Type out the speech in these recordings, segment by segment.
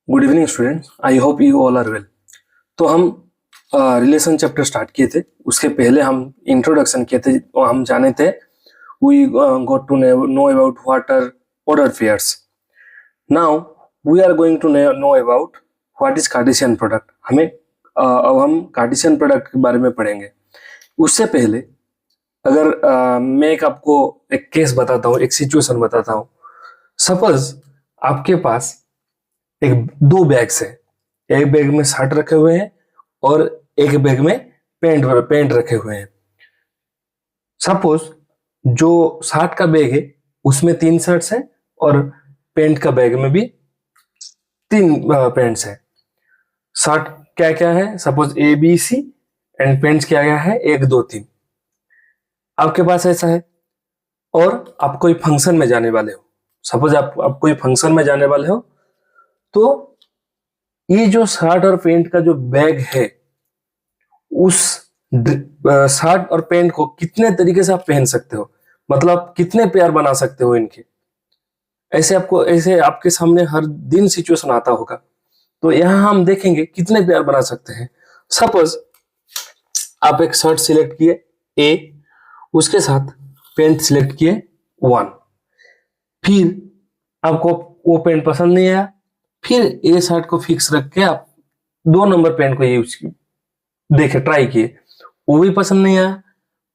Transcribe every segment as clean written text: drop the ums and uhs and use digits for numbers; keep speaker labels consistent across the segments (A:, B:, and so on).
A: Good evening students, I hope you all are well. तो हम relation chapter start किए थे। उसके पहले हम इंट्रोडक्शन किए थे और हम जाने थे we got to know about what are order pairs. Now we are going to know about what is Cartesian product. अब हम कार्टेशियन प्रोडक्ट के बारे में पढ़ेंगे। उससे पहले अगर मैं आपको एक केस बताता हूँ, एक सिचुएशन बताता हूँ। सपोज आपके पास एक दो बैग्स है, एक बैग में शर्ट रखे हुए हैं और एक बैग में पेंट रखे हुए हैं। सपोज जो शर्ट का बैग है उसमें 3 शर्ट्स हैं और पेंट का बैग में भी 3 पेंट्स हैं। शर्ट क्या क्या है, suppose A B C, and pants क्या क्या है, 1 2 3। आपके पास ऐसा है और आप कोई फंक्शन में जाने वाले हो। सपोज आप कोई फंक्शन में जाने वाले हो, तो ये जो शर्ट और पेंट का जो बैग है, उस शर्ट और पेंट को कितने तरीके से आप पहन सकते हो, मतलब कितने पेयर बना सकते हो इनके। ऐसे आपके सामने हर दिन सिचुएशन आता होगा। तो यहां हम देखेंगे कितने पेयर बना सकते हैं। सपोज आप एक शर्ट सिलेक्ट किए ए, उसके साथ पेंट सिलेक्ट किए 1, फिर आपको वो पेंट पसंद नहीं आया, फिर ए शर्ट को फिक्स रख के आप 2 नंबर पेंट को यूज देखे, ट्राई किए, वो भी पसंद नहीं आया,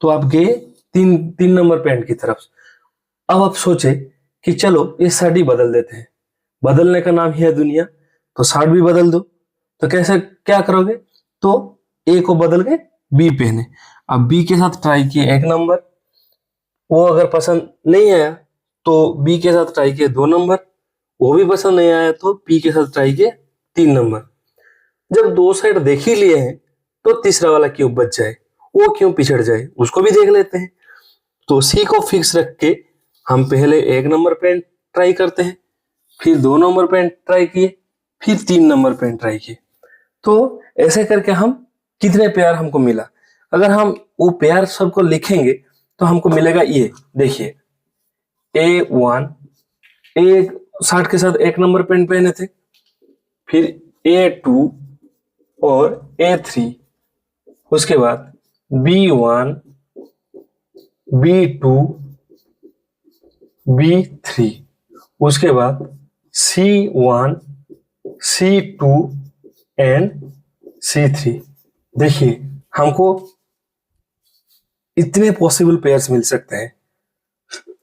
A: तो आप गए 3 नंबर पेंट की तरफ। अब आप सोचे कि चलो ये शर्ट ही बदल देते हैं, बदलने का नाम ही है दुनिया, तो शर्ट भी बदल दो। तो कैसे क्या करोगे, तो ए को बदल के बी पहने। अब बी के साथ ट्राई किए 1 नंबर, वो अगर पसंद नहीं आया तो बी के साथ ट्राई किए 2 नंबर, वो भी पसंद नहीं आया तो बी के साथ ट्राई किए 3 नंबर। जब 2 साइड देख ही लिए हैं तो तीसरा वाला क्यों बच जाए, वो क्यों पिछड़ जाए, उसको भी देख लेते हैं। तो सी को फिक्स रख के हम पहले 1 नंबर पेंट ट्राई करते हैं, फिर 2 नंबर पेंट ट्राई किए, फिर 3 नंबर पेंट ट्राई किए। तो ऐसे करके हम कितने पेयर हमको मिला, अगर हम वो पेयर सबको लिखेंगे तो हमको मिलेगा ये। देखिए A1, ए शर्ट के साथ 1 नंबर पेंट पहने थे, फिर A2 और A3, उसके बाद B1, B2, B3, उसके बाद C1, C2 एंड C3। देखिए हमको इतने पॉसिबल पेयर्स मिल सकते हैं,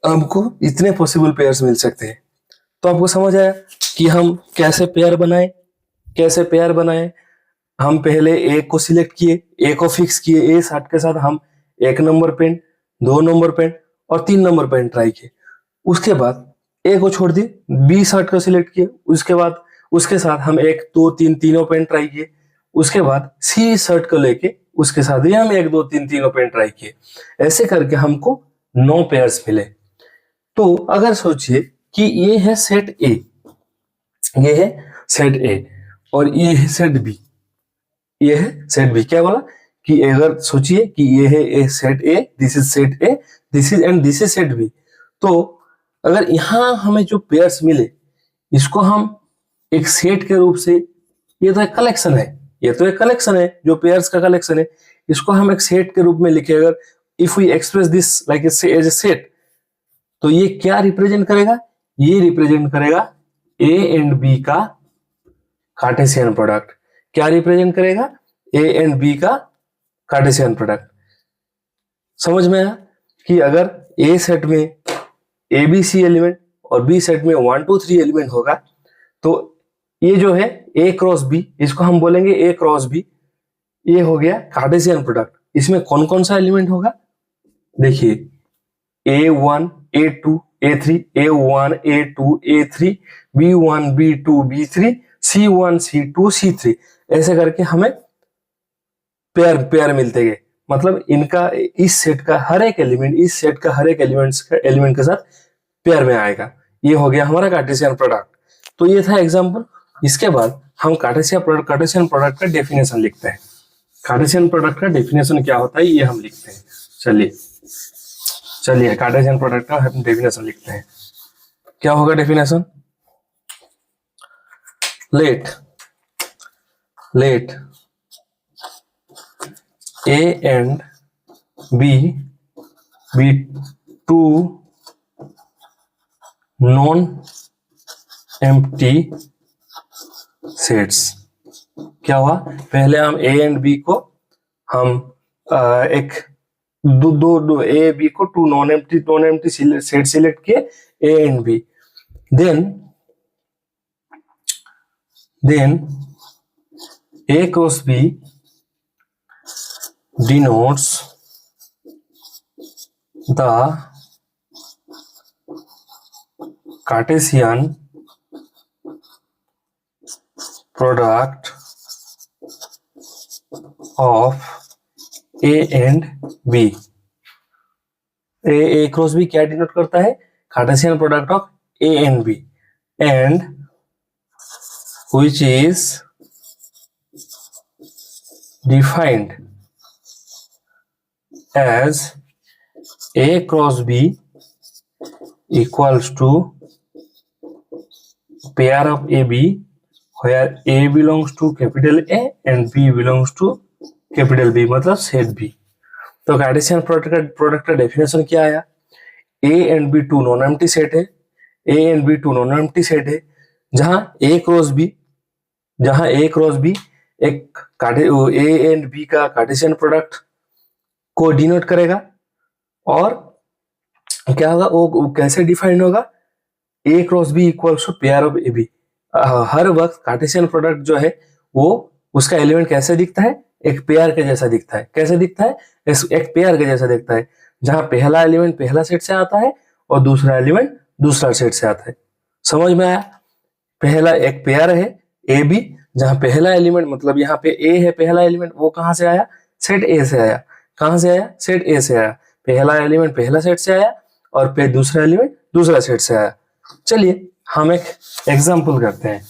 A: हमको इतने पॉसिबल पेयर्स मिल सकते हैं। तो आपको समझ आया कि हम कैसे पेयर बनाए, कैसे पेयर बनाए। हम पहले ए को सिलेक्ट किए, ए को फिक्स किए, ए शर्ट के साथ हम 1 नंबर पेंट, 2 नंबर पेंट और 3 नंबर पेंट ट्राई किए। उसके बाद ए को छोड़ दिए, बी शर्ट को सिलेक्ट किए, उसके बाद उसके साथ हम 1 2 3 तीनों पेंट ट्राई किए। उसके बाद सी शर्ट को लेके उसके साथ भी हम 1 2 3 तीनों पेंट ट्राई किए। ऐसे करके हमको 9 पेयर्स मिले। तो अगर सोचिए कि ये है सेट ए, ये है सेट ए और ये है सेट बी, ये है सेट बी। क्या बोला कि अगर सोचिए कि ये है a set A, this is set A, this is and this is set B. तो अगर यहां हमें जो पेयर्स मिले, इसको हम एक सेट के रूप से, ये तो एक कलेक्शन है, ये तो एक कलेक्शन है, जो पेयर्स का कलेक्शन है, इसको हम एक सेट के रूप में लिखे। अगर if we express this like as a set, तो ये क्या रिप्रेजेंट करेगा, ये रिप्रेजेंट करेगा ए एंड बी का कार्टेशियन प्रोडक्ट। क्या रिप्रेजेंट करेगा, ए एंड बी का कार्टेशियन प्रोडक्ट। समझ में आया कि अगर ए सेट में ए बी सी एलिमेंट और बी सेट में 1 2 3 एलिमेंट होगा, तो ये जो है ए क्रॉस बी, इसको हम बोलेंगे ए क्रॉस बी। ये हो गया कार्टेशियन प्रोडक्ट। इसमें कौन कौन सा एलिमेंट होगा, देखिए A1, A2, A3, A1, A2, A3, B1, B2, B3, C1, C2, C3, ऐसे करके हमें पेयर पेयर मिलते गए। मतलब इनका इस सेट का हर एक एलिमेंट, इस सेट का हर एक एलिमेंट के साथ पेयर में आएगा। ये हो गया हमारा कार्टेशियन प्रोडक्ट। तो ये था एग्जांपल। इसके बाद हम कार्टेशियन प्रोडक्ट का डेफिनेशन लिखते हैं। कार्टेशियन प्रोडक्ट का डेफिनेशन क्या होता है ये हम लिखते हैं। चलिए कार्टेशियन प्रोडक्ट का हम डेफिनेशन लिखते हैं। क्या होगा definition, let A and B be two non-empty sets। क्या हुआ, पहले हम A एंड B को हम एक दो A B को two non empty set select किए A and B, then A cross B denotes the Cartesian product of A and B। A cross B क्या डिनोट करता है, Cartesian product of A and B, and which is defined as A cross B equals to pair of AB where A belongs to capital A and B belongs to capital B, मतलब set B। तो Cartesian product का definition क्या आया, A and B two non empty set है, A and B two non empty set है, जहां A cross B एक A and B का कार्टेशियन प्रोडक्ट को डिनोट करेगा। और क्या होगा, वो कैसे डिफाइन होगा, A cross B equals to pair of AB। हर वक्त कार्टेशियन प्रोडक्ट जो है वो उसका एलिमेंट कैसे दिखता है, एक पेयर के जैसा दिखता है। कैसे दिखता है, एक पेयर के जैसा दिखता है, जहां पहला एलिमेंट पहला सेट से आता है और दूसरा एलिमेंट दूसरा सेट से आता है। समझ में आया, पहला एक पेयर है ए बी, जहां पहला एलिमेंट मतलब यहाँ पे ए है, पहला एलिमेंट वो कहां से आया, सेट ए से आया। कहां से आया, सेट ए से आया। पहला एलिमेंट पहला सेट से आया और फिर दूसरा एलिमेंट दूसरा सेट से आया। चलिए हम एक एग्जाम्पल करते हैं,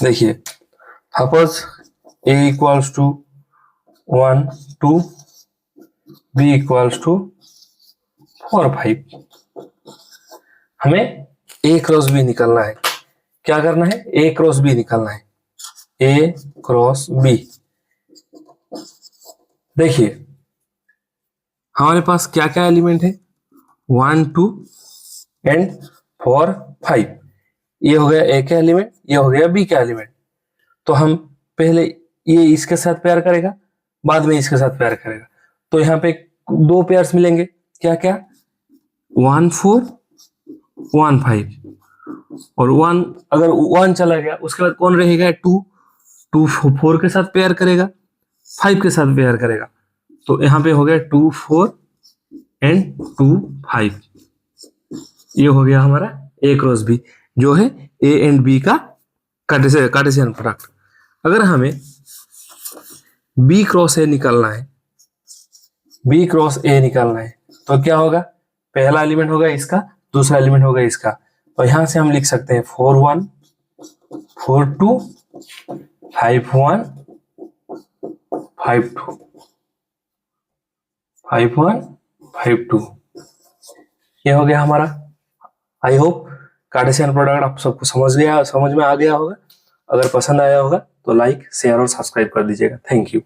A: देखिए suppose A equals to 1 2 B equals to 4 5। हमें A क्रॉस B निकलना है। क्या करना है, A क्रॉस B निकलना है, A क्रॉस B। देखिए हमारे पास क्या क्या एलिमेंट है, 1 2 एंड 4 5। ये हो गया A का एलिमेंट, ये हो गया B का एलिमेंट। तो हम पहले ये इसके साथ पेयर करेगा, बाद में इसके साथ पेयर करेगा। तो यहाँ पे दो पेयर्स मिलेंगे, क्या क्या, 1 4 1 5। और 1 अगर 1 चला गया उसके बाद कौन रहेगा, 2 4 के साथ पेयर करेगा, 5 के साथ पेयर करेगा। तो यहाँ पे हो गया 2 4 एंड 2 5। ये हो गया हमारा A क्रॉस B, जो है A एंड B का कार्टेशियन प्रोडक्ट। अगर हमें B क्रॉस A निकालना है, तो क्या होगा, पहला एलिमेंट होगा इसका, दूसरा एलिमेंट होगा इसका। तो यहां से हम लिख सकते हैं 4 1 4 2 5 1 5 2 5 1 5 2। ये हो गया हमारा। आई होप कार्टेशियन प्रोडक्ट आप सबको समझ में आ गया होगा। अगर पसंद आया होगा तो लाइक शेयर और सब्सक्राइब कर दीजिएगा। Thank you.